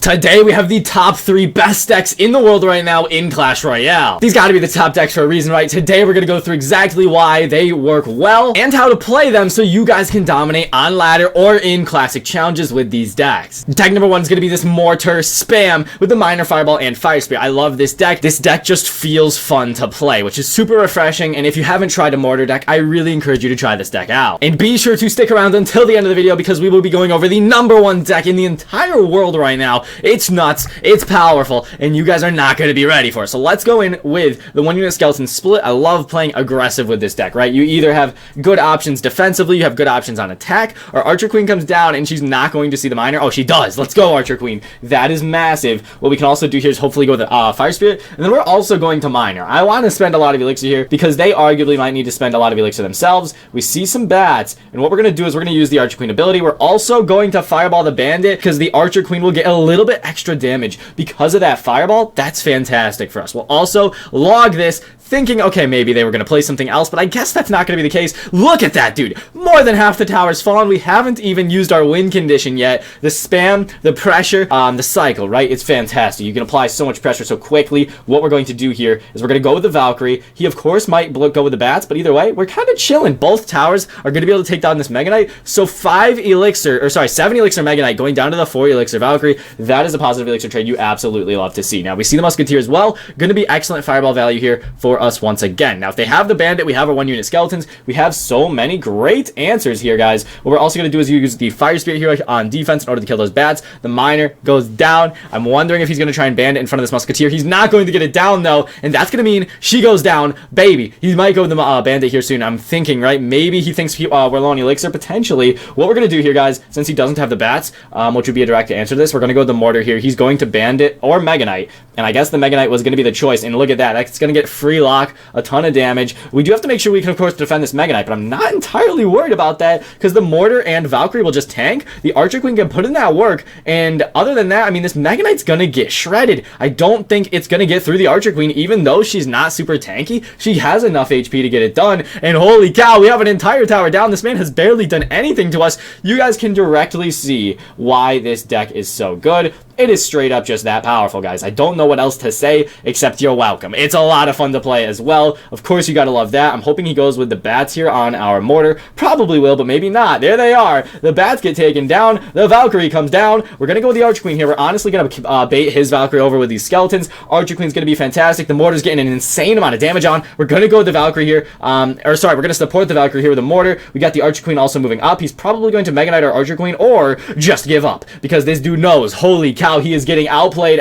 Today we have the top 3 best decks in the world right now in Clash Royale. These gotta be the top decks for a reason, right? Today we're gonna go through exactly why they work well and how to play them so you guys can dominate on ladder or in classic challenges with these decks. Deck number 1 is gonna be this Mortar Spam with the Miner, Fireball, and Fire Spirit. I love this deck. This deck just feels fun to play, which is super refreshing, and if you haven't tried a Mortar deck, I really encourage you to try this deck out. And be sure to stick around until the end of the video because we will be going over the number 1 deck in the entire world right now. It's nuts, it's powerful, and you guys are not going to be ready for it. So let's go in with the 1-unit skeleton split. I love playing aggressive with this deck, right? You either have good options defensively, you have good options on attack, or Archer Queen comes down and she's not going to see the Miner. Oh, she does. Let's go, Archer Queen. That is massive. What we can also do here is hopefully go with the Fire Spirit, and then we're also going to Miner. I want to spend a lot of Elixir here because they arguably might need to spend a lot of Elixir themselves. We see some bats, and what we're going to do is we're going to use the Archer Queen ability. We're also going to Fireball the Bandit because the Archer Queen will get a little bit extra damage because of that Fireball. That's fantastic for us. We'll also log this, thinking, okay, maybe they were going to play something else, but I guess that's not going to be the case. Look at that, dude. More than half the tower's fallen. We haven't even used our win condition yet. The spam, the pressure, the cycle, right? It's fantastic. You can apply so much pressure so quickly. What we're going to do here is we're going to go with the Valkyrie. He, of course, might go with the bats, but either way, we're kind of chilling. Both towers are going to be able to take down this Mega Knight. So 7 Elixir Mega Knight going down to the 4 Elixir Valkyrie. That is a positive Elixir trade you absolutely love to see. Now, we see the Musketeer as well. Going to be excellent Fireball value here for us once again. Now, if they have the Bandit, we have our 1-unit skeletons. We have so many great answers here, guys. What we're also going to do is use the Fire Spirit here on defense in order to kill those bats. The Miner goes down. I'm wondering if he's going to try and Bandit in front of this Musketeer. He's not going to get it down, though, and that's going to mean she goes down. Baby, he might go with the Bandit here soon. I'm thinking, right? Maybe he thinks we're low on Elixir, potentially. What we're going to do here, guys, since he doesn't have the bats, which would be a direct answer to this, we're going to go with the Mortar here. He's going to Bandit or Mega Knight, and I guess the Mega Knight was going to be the choice, and look at that. That's going to get free lock, a ton of damage. We do have to make sure we can, of course, defend this Mega Knight, but I'm not entirely worried about that because the Mortar and Valkyrie will just tank. The Archer Queen can put in that work, and other than that, I mean, this Mega Knight's going to get shredded. I don't think it's going to get through the Archer Queen, even though she's not super tanky. She has enough HP to get it done, and holy cow, we have an entire tower down. This man has barely done anything to us. You guys can directly see why this deck is so good. It is straight up just that powerful, guys. I don't know what else to say except you're welcome. It's a lot of fun to play as well. Of course, you gotta love that. I'm hoping he goes with the bats here on our Mortar. Probably will, but maybe not. There they are. The bats get taken down. The Valkyrie comes down. We're gonna go with the Archer Queen here. We're honestly gonna bait his Valkyrie over with these skeletons. Archer Queen's gonna be fantastic. The Mortar's getting an insane amount of damage on. We're gonna go with the Valkyrie here. We're gonna support the Valkyrie here with the Mortar. We got the Archer Queen also moving up. He's probably going to Mega Knight or Archer Queen or just give up because this dude knows. Holy cow, he is getting outplayed,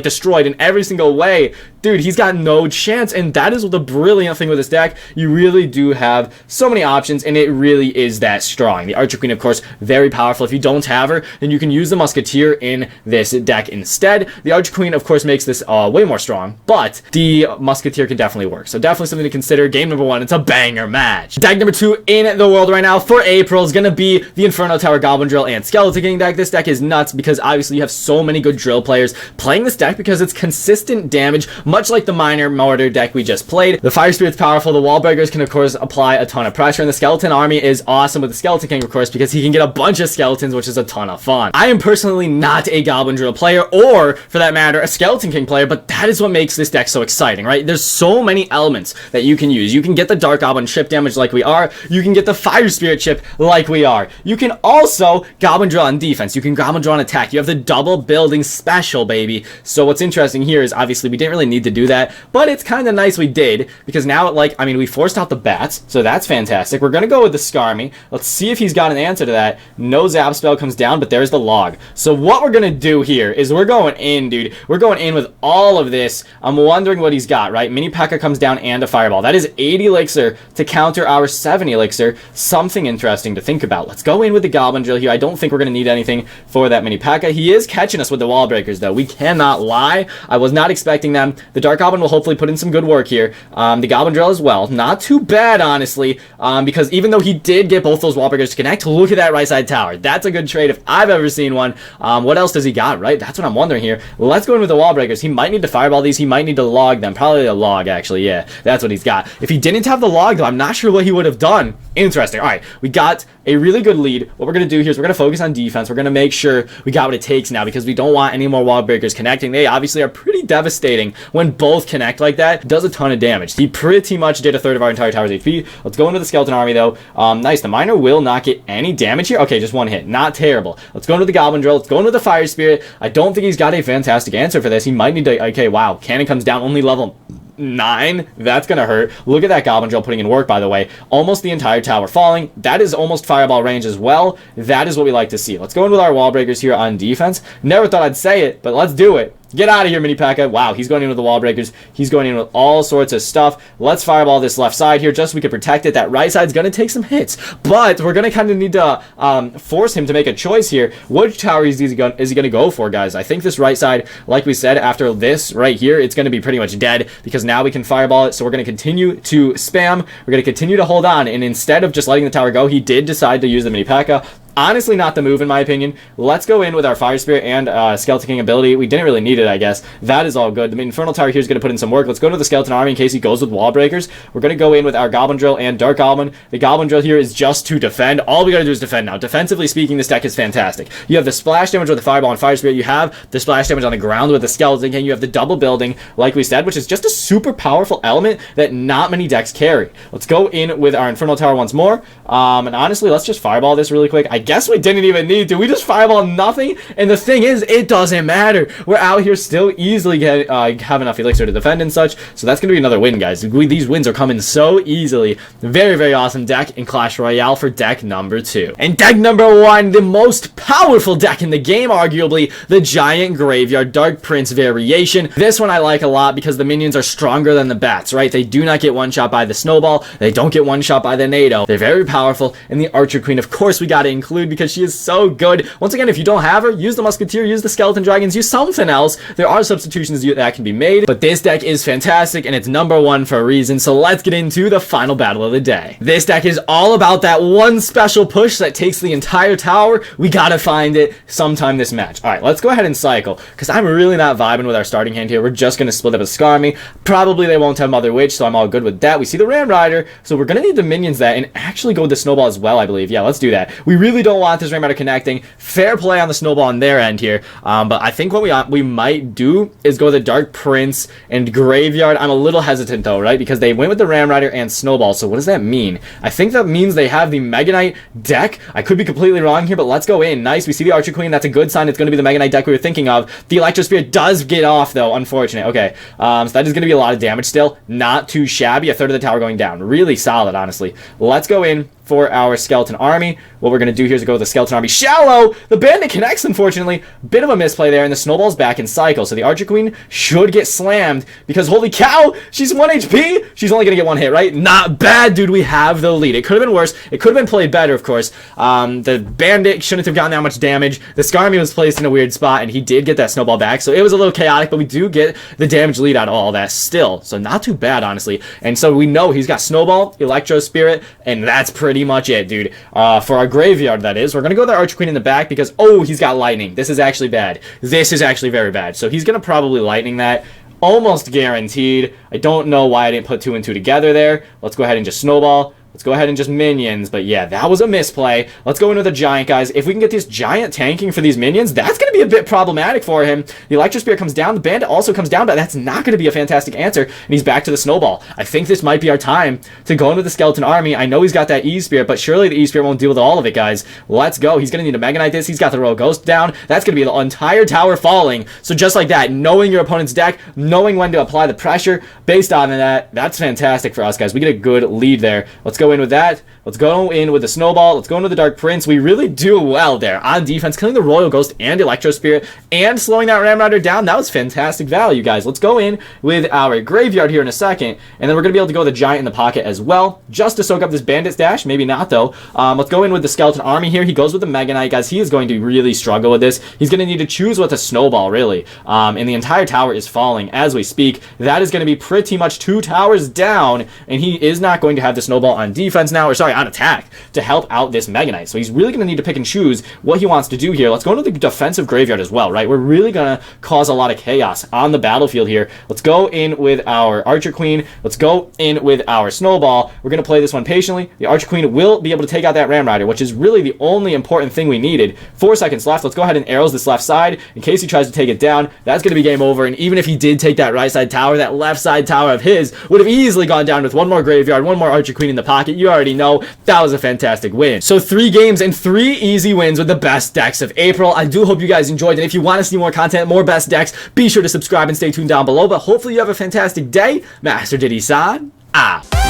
destroyed in every single way. Dude, he's got no chance, and that is the brilliant thing with this deck. You really do have so many options, and it really is that strong. The Archer Queen, of course, very powerful. If you don't have her, then you can use the Musketeer in this deck instead. The Archer Queen, of course, makes this way more strong, but the Musketeer can definitely work. So definitely something to consider. Game number 1, it's a banger match. Deck number 2 in the world right now for April is going to be the Inferno Tower, Goblin Drill, and Skeleton King deck. This deck is nuts because obviously you have so many good drill players playing this deck because it's consistent damage, much like the Miner Mortar deck we just played. The Fire Spirit's powerful. The Wall Breakers can, of course, apply a ton of pressure, and the Skeleton Army is awesome with the Skeleton King, of course, because he can get a bunch of skeletons, which is a ton of fun. I am personally not a Goblin Drill player, or, for that matter, a Skeleton King player, but that is what makes this deck so exciting, right? There's so many elements that you can use. You can get the Dark Goblin chip damage like we are. You can get the Fire Spirit chip like we are. You can also Goblin Drill on defense. You can Goblin Drill on attack. You have the double building special, baby. So what's interesting here is obviously we didn't really need to do that, but it's kind of nice we did because now, we forced out the bats, so that's fantastic. We're going to go with the Skarmy. Let's see if he's got an answer to that. No Zap spell comes down, but there's the log. So what we're going to do here is we're going in, dude. We're going in with all of this. I'm wondering what he's got, right? Mini P.E.K.K.A comes down and a Fireball. That is 8 Elixir to counter our 7 Elixir. Something interesting to think about. Let's go in with the Goblin Drill here. I don't think we're going to need anything for that Mini P.E.K.K.A. He is catching us with the Wall Breakers, though. We cannot lie. I was not expecting them. The Dark Goblin will hopefully put in some good work here. The Goblin Drill as well. Not too bad, honestly, because even though he did get both those Wall Breakers to connect, look at that right side tower. That's a good trade if I've ever seen one. What else does he got, right? That's what I'm wondering here. Let's go in with the Wall Breakers. He might need to Fireball these. He might need to log them. Probably a log, actually. Yeah, that's what he's got. If he didn't have the log, though, I'm not sure what he would have done. Interesting. All right, we got a really good lead. What we're going to do here is we're going to focus on defense. We're going to make sure we got what it takes now because we don't want any more wall breakers connecting. They obviously are pretty devastating when both connect like that. It does a ton of damage. He pretty much did a third of our entire tower's HP. Let's go into the skeleton army, though. Nice. The miner will not get any damage here. Okay, just one hit. Not terrible. Let's go into the goblin drill. Let's go into the fire spirit. I don't think he's got a fantastic answer for this. He might need to... Okay, wow. Cannon comes down. Only level 9. That's gonna hurt. Look at that goblin drill putting in work, by the way. Almost the entire tower falling. That is almost fireball range as well. That is what we like to see. Let's go in with our wall breakers here on defense. Never thought I'd say it, but let's do it. Get out of here, Mini P.E.K.K.A. Wow, he's going in with the wall breakers. He's going in with all sorts of stuff. Let's fireball this left side here just so we can protect it. That right side's going to take some hits, but we're going to kind of need to force him to make a choice here. Which tower is he going to go for, guys? I think this right side, like we said, after this right here, it's going to be pretty much dead because now we can fireball it. So we're going to continue to spam. We're going to continue to hold on, and instead of just letting the tower go, he did decide to use the Mini P.E.K.K.A. Honestly, not the move, in my opinion. Let's go in with our Fire Spirit and Skeleton King ability. We didn't really need it, I guess. That is all good. The Inferno Tower here is going to put in some work. Let's go to the Skeleton Army in case he goes with Wall Breakers. We're going to go in with our Goblin Drill and Dark Goblin. The Goblin Drill here is just to defend. All we got to do is defend now. Defensively speaking, this deck is fantastic. You have the splash damage with the Fireball and Fire Spirit. You have the splash damage on the ground with the Skeleton King. You have the double building, like we said, which is just a super powerful element that not many decks carry. Let's go in with our Inferno Tower once more. And honestly, let's just Fireball this really quick. I guess we didn't even need to. We just fireball nothing, and the thing is, it doesn't matter. We're out here still easily have enough elixir to defend and such, so that's gonna be another win, guys. These wins are coming so easily. Very, very awesome deck in Clash Royale for deck number 2. And deck number 1, the most powerful deck in the game, arguably, the Giant Graveyard Dark Prince variation. This one I like a lot because the minions are stronger than the bats, right? They do not get one shot by the snowball. They don't get one shot by the NATO. They're very powerful, and the Archer Queen, of course, we gotta include because she is so good. Once again, if you don't have her, use the Musketeer, use the Skeleton Dragons, use something else. There are substitutions that can be made, but this deck is fantastic, and it's number 1 for a reason, so let's get into the final battle of the day. This deck is all about that one special push that takes the entire tower. We gotta find it sometime this match. Alright, let's go ahead and cycle, because I'm really not vibing with our starting hand here. We're just gonna split up a Skarmy. Probably they won't have Mother Witch, so I'm all good with that. We see the Ram Rider, so we're gonna need the minions that, and actually go with the Snowball as well, I believe. Yeah, let's do that. We really don't want this Ram Rider connecting. Fair play on the snowball on their end here, but I think what we might do is go with the Dark Prince and Graveyard. I'm a little hesitant though, right? Because they went with the Ram Rider and Snowball, so what does that mean? I think that means they have the Mega Knight deck. I could be completely wrong here, but let's go in. Nice, we see the Archer Queen. That's a good sign. It's going to be the Mega Knight deck we were thinking of. The Electro Spirit does get off though, unfortunate. Okay, so that is going to be a lot of damage still. Not too shabby. A third of the tower going down. Really solid, honestly. Let's go in for our Skeleton Army. What we're going to do here is go with the Skeleton Army shallow. The Bandit connects, unfortunately. Bit of a misplay there, and the Snowball's back in cycle. So the Archer Queen should get slammed because, holy cow, she's 1 HP. She's only going to get 1 hit, right? Not bad, dude. We have the lead. It could have been worse. It could have been played better, of course. The Bandit shouldn't have gotten that much damage. The Skarmy was placed in a weird spot, and he did get that Snowball back. So it was a little chaotic, but we do get the damage lead out of all that still. So not too bad, honestly. And so we know he's got Snowball, Electro Spirit, and that's pretty much it, dude. For our Graveyard, that is. We're going to go with the Archer Queen in the back because, oh, he's got Lightning. This is actually bad. This is actually very bad. So he's going to probably Lightning that. Almost guaranteed. I don't know why I didn't put 2 and 2 together there. Let's go ahead and just Snowball. Let's go ahead and just minions, but yeah, that was a misplay. Let's go in with a Giant, guys. If we can get this Giant tanking for these minions, that's going to be a bit problematic for him. The Electro Spirit comes down, the Bandit also comes down, but that's not going to be a fantastic answer, and he's back to the Snowball. I think this might be our time to go into the Skeleton Army. I know he's got that E-Spirit, but surely the E-Spirit won't deal with all of it, guys. Let's go. He's going to need to Mega Knight this. He's got the Royal Ghost down. That's going to be the entire tower falling. So just like that, knowing your opponent's deck, knowing when to apply the pressure based on that, that's fantastic for us, guys. We get a good lead there. Let's go in with that. Let's go in with the Snowball. Let's go into the Dark Prince. We really do well there on defense, killing the Royal Ghost and Electro Spirit and slowing that Ram Rider down. That was fantastic value, guys. Let's go in with our Graveyard here in a second, and then we're going to be able to go with the Giant in the pocket as well, just to soak up this Bandit's dash. Maybe not, though. Let's go in with the Skeleton Army here. He goes with the Mega Knight, guys. He is going to really struggle with this. He's going to need to choose with a Snowball, really. And the entire tower is falling as we speak. That is going to be pretty much 2 towers down, and he is not going to have the Snowball on on defense now, or sorry, on attack, to help out this Mega Knight. So he's really going to need to pick and choose what he wants to do here. Let's go into the defensive graveyard as well, right? We're really going to cause a lot of chaos on the battlefield here. Let's go in with our Archer Queen. Let's go in with our Snowball. We're going to play this one patiently. The Archer Queen will be able to take out that Ram Rider, which is really the only important thing we needed. 4 seconds left. Let's go ahead and arrows this left side in case he tries to take it down. That's going to be game over. And even if he did take that right side tower, that left side tower of his would have easily gone down with one more graveyard, one more Archer Queen in the pocket. You already know that was a fantastic win. So 3 games and 3 easy wins with the best decks of April. I do hope you guys enjoyed. And if you want to see more content, more best decks, be sure to subscribe and stay tuned down below. But hopefully you have a fantastic day. Master Diddy-san, out.